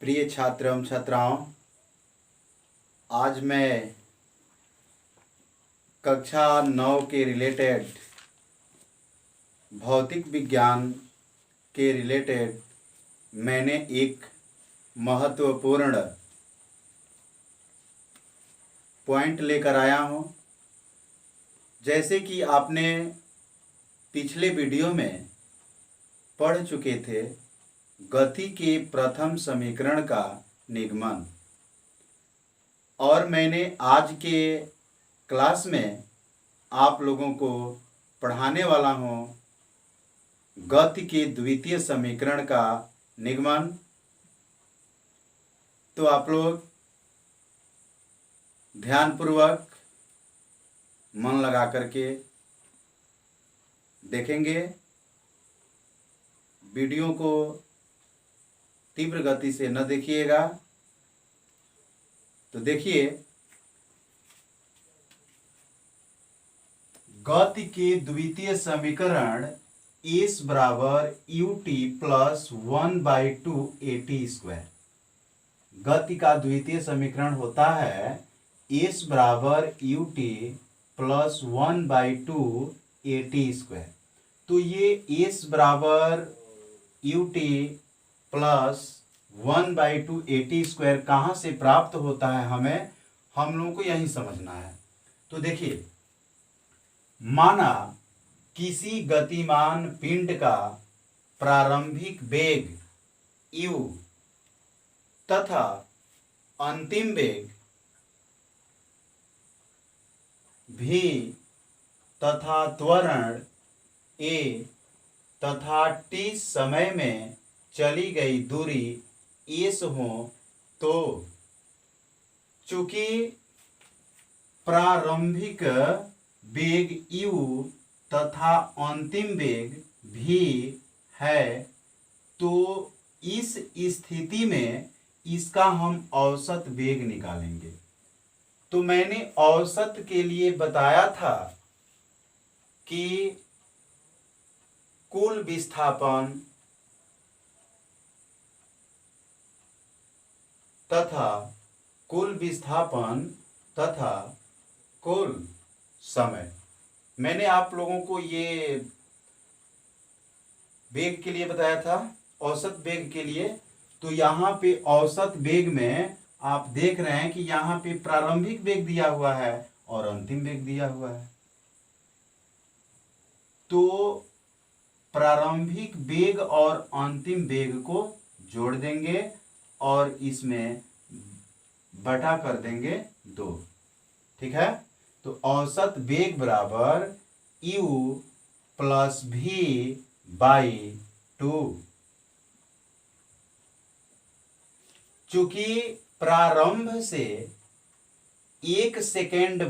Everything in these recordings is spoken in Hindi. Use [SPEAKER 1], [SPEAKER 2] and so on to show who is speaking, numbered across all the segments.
[SPEAKER 1] प्रिय छात्र एवं छात्राओं, आज मैं कक्षा 9 के रिलेटेड भौतिक विज्ञान के रिलेटेड मैंने एक महत्वपूर्ण पॉइंट लेकर आया हूँ। जैसे कि आपने पिछले वीडियो में पढ़ चुके थे गति के प्रथम समीकरण का निगमन, और मैंने आज के क्लास में आप लोगों को पढ़ाने वाला हूँ गति के द्वितीय समीकरण का निगमन। तो आप लोग ध्यानपूर्वक मन लगा करके देखेंगे। वीडियो को तीव्र गति से न देखिएगा। तो देखिए, गति के द्वितीय समीकरण S बराबर ut प्लस 1/2 at²। गति का द्वितीय समीकरण होता है S बराबर ut प्लस 1/2 at²। तो ये S बराबर ut प्लस 1/2 at² कहाँ से प्राप्त होता है, हम लोगों को यही समझना है। तो देखिए, माना किसी गतिमान पिंड का प्रारंभिक वेग u तथा अंतिम वेग v तथा त्वरण a तथा t समय में चली गई दूरी s हो, तो चूंकि प्रारंभिक वेग u तथा अंतिम वेग v है, तो इस स्थिति में इसका हम औसत वेग निकालेंगे। तो मैंने औसत के लिए बताया था कि कुल विस्थापन तथा कुल समय। मैंने आप लोगों को ये वेग के लिए बताया था, औसत वेग के लिए। तो यहाँ पे औसत वेग में आप देख रहे हैं कि यहाँ पे प्रारंभिक वेग दिया हुआ है और अंतिम वेग दिया हुआ है। तो प्रारंभिक वेग और अंतिम वेग को जोड़ देंगे और इसमें बटा कर देंगे 2। ठीक है। तो औसत वेग बराबर u प्लस v/2। चूंकि प्रारंभ से 1 सेकेंड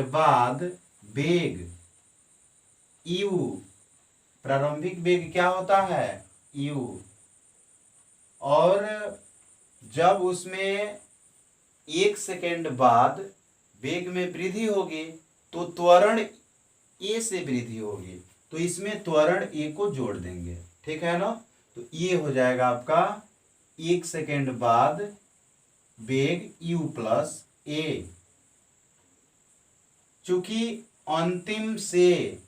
[SPEAKER 1] बाद वेग u, प्रारंभिक वेग क्या होता है u, और जब उसमें 1 सेकेंड बाद वेग में वृद्धि होगी तो त्वरण a से वृद्धि होगी, तो इसमें त्वरण a को जोड़ देंगे। ठीक है ना। तो ये हो जाएगा आपका 1 सेकेंड बाद वेग u प्लस a। चूंकि अंतिम से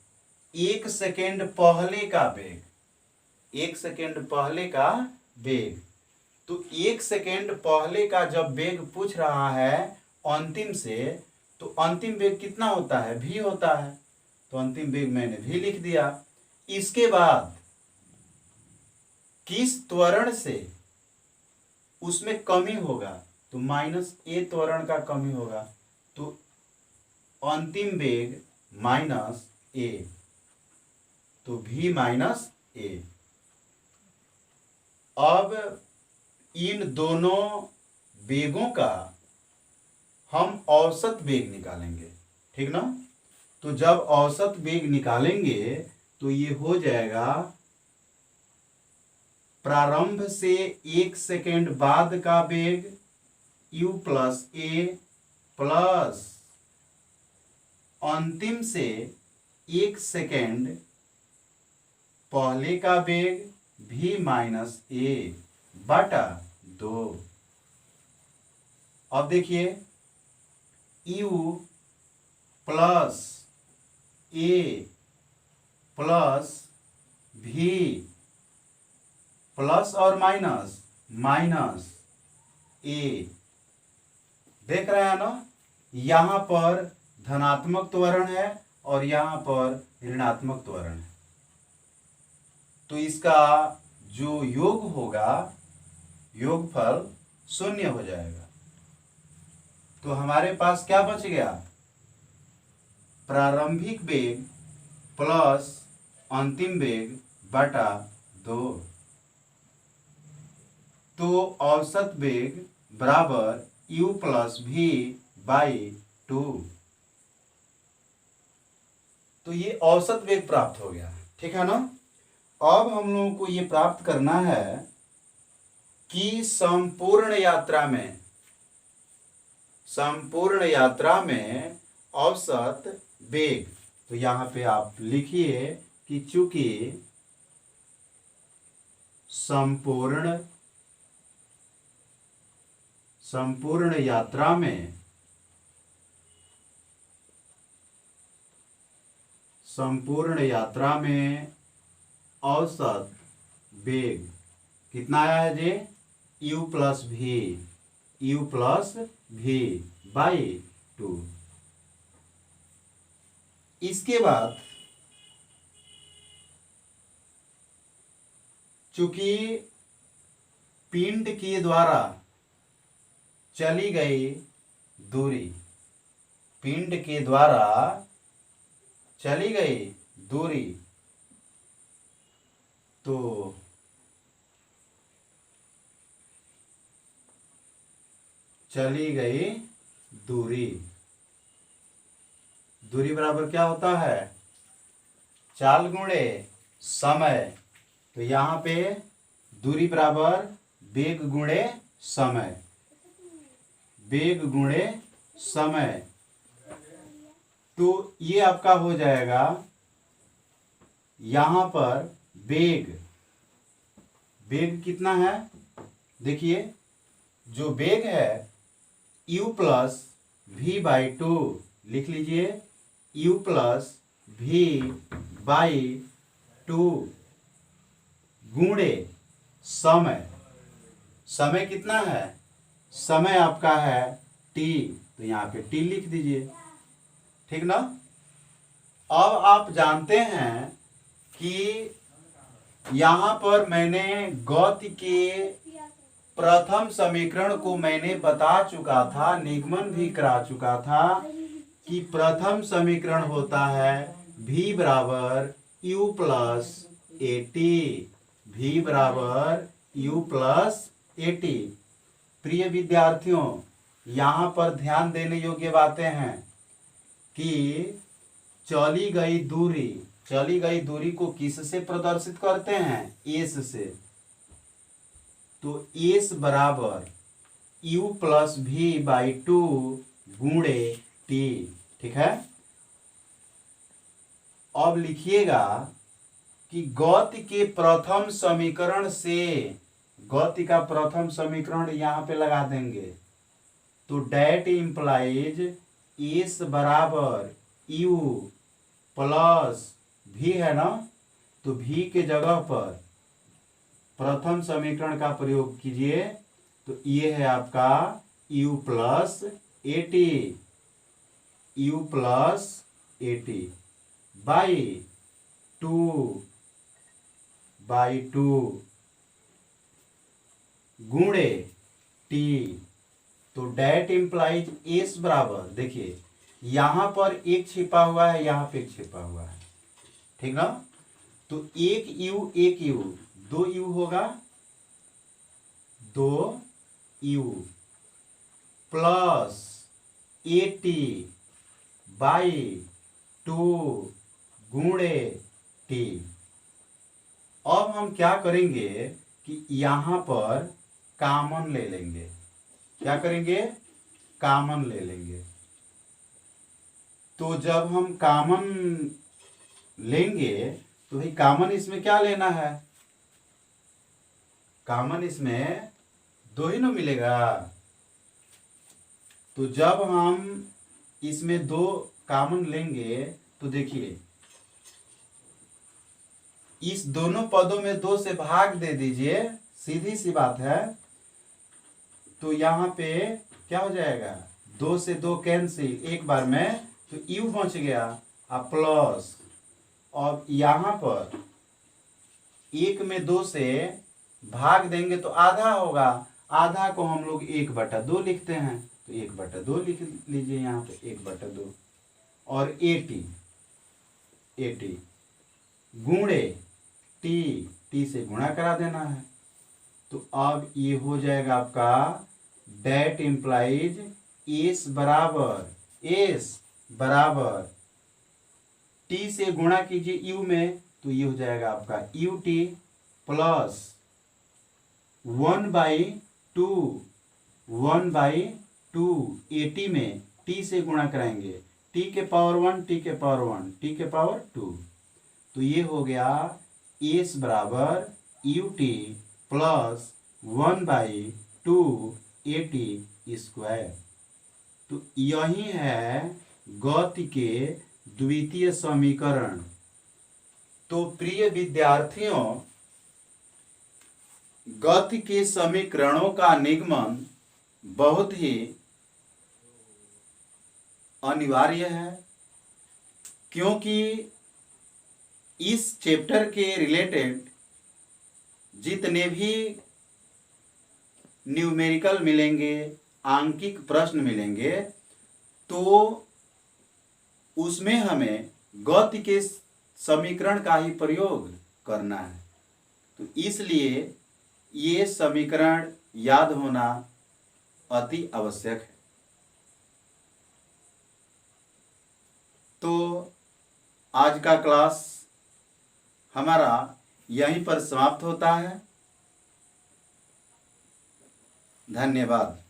[SPEAKER 1] 1 सेकेंड पहले का वेग, तो 1 सेकेंड पहले का जब वेग पूछ रहा है अंतिम से, तो अंतिम वेग कितना होता है, v होता है। तो अंतिम वेग मैंने v लिख दिया। इसके बाद किस त्वरण से उसमें कमी होगा, तो -a त्वरण का कमी होगा, तो अंतिम वेग -a, तो v - a। अब इन दोनों वेगों का हम औसत वेग निकालेंगे। ठीक ना। तो जब औसत वेग निकालेंगे तो ये हो जाएगा प्रारंभ से 1 सेकेंड बाद का वेग u प्लस a प्लस अंतिम से 1 सेकेंड पहले का वेग भी माइनस ए बटा 2। अब देखिए यू प्लस ए प्लस भी प्लस और माइनस माइनस ए, देख रहे हैं ना, यहां पर धनात्मक त्वरण है और यहां पर ऋणात्मक त्वरण है, तो इसका जो योग होगा, योगफल 0 हो जाएगा। तो हमारे पास क्या बच गया, प्रारंभिक वेग प्लस अंतिम वेग बटा 2। तो औसत वेग बराबर u प्लस भी बाई 2। तो ये औसत वेग प्राप्त हो गया, ठीक है ना। अब हम लोगों को ये प्राप्त करना है कि संपूर्ण यात्रा में औसत वेग। तो यहां पे आप लिखिए कि चूंकि संपूर्ण यात्रा में औसत वेग कितना आया है जी, u प्लस भी बाई 2। इसके बाद चूंकि पिंड के द्वारा चली गई दूरी, पिंड के द्वारा चली गई दूरी, तो चली गई दूरी बराबर क्या होता है, चाल गुणे समय। तो यहां पे दूरी बराबर वेग गुणे समय, वेग गुणे समय। तो ये आपका हो जाएगा, यहां पर वेग कितना है, देखिए जो वेग है u प्लस भी बाई 2, लिख लीजिए u प्लस भी बाई 2 गुणे समय कितना है, समय आपका है t, तो यहाँ पे t लिख दीजिए, ठीक ना। अब आप जानते हैं कि यहाँ पर मैंने गति के प्रथम समीकरण को मैंने बता चुका था, निगमन भी करा चुका था कि प्रथम समीकरण होता है v बराबर u प्लस एटी, v बराबर u प्लस एटी। प्रिय विद्यार्थियों, यहाँ पर ध्यान देने योग्य बातें हैं कि चली गई दूरी को किस से प्रदर्शित करते हैं, एस से। तो एस बराबर u प्लस भी बाई 2 गुणे टी, ठीक है। अब लिखिएगा कि गति के प्रथम समीकरण से, गति का प्रथम समीकरण यहां पे लगा देंगे, तो डेट इंप्लाइज एस बराबर u प्लस भी है ना, तो v के जगह पर प्रथम समीकरण का प्रयोग कीजिए, तो ये है आपका u प्लस एटी बाई 2 गुणे टी। तो डेट इंप्लाइज एस बराबर, देखिए यहां पर एक छिपा हुआ है, यहां पे एक छिपा हुआ है, ठीक ना। तो एक यू 2 यू होगा, 2 यू प्लस 80 बाई 2 गुणे टी। अब हम क्या करेंगे कि यहां पर कॉमन ले लेंगे, क्या करेंगे, कॉमन ले लेंगे। तो जब हम कॉमन लेंगे तो भाई कॉमन इसमें क्या लेना है, कॉमन इसमें 2 ही ना मिलेगा। तो जब हम इसमें 2 कॉमन लेंगे तो देखिए इस दोनों पदों में 2 से भाग दे दीजिए, सीधी सी बात है। तो यहाँ पे क्या हो जाएगा, 2 से 2 कैंसिल एक बार में, तो यू बच गया अब प्लस। और यहाँ पर 1 में 2 से भाग देंगे तो आधा होगा, आधा को हम लोग 1/2 लिखते हैं, तो 1/2 लिख लीजिए यहाँ पे 1/2। और 80 गुणे टी से गुणा करा देना है। तो अब ये हो जाएगा आपका दैट इम्प्लाइज एस बराबर टी से गुणा कीजिए यू में, तो ये हो जाएगा आपका UT प्लस 1/2 80 में टी से गुणा कराएंगे, टी के पावर 1 टी के पावर 2, तो ये हो गया एस बराबर UT प्लस 1/2 80 स्क्वायर। तो यही है गति के द्वितीय समीकरण। तो प्रिय विद्यार्थियों, गति के समीकरणों का निगमन बहुत ही अनिवार्य है, क्योंकि इस चैप्टर के रिलेटेड जितने भी न्यूमेरिकल मिलेंगे, आंकिक प्रश्न मिलेंगे, तो उसमें हमें गति के समीकरण का ही प्रयोग करना है। तो इसलिए ये समीकरण याद होना अति आवश्यक है। तो आज का क्लास हमारा यहीं पर समाप्त होता है। धन्यवाद।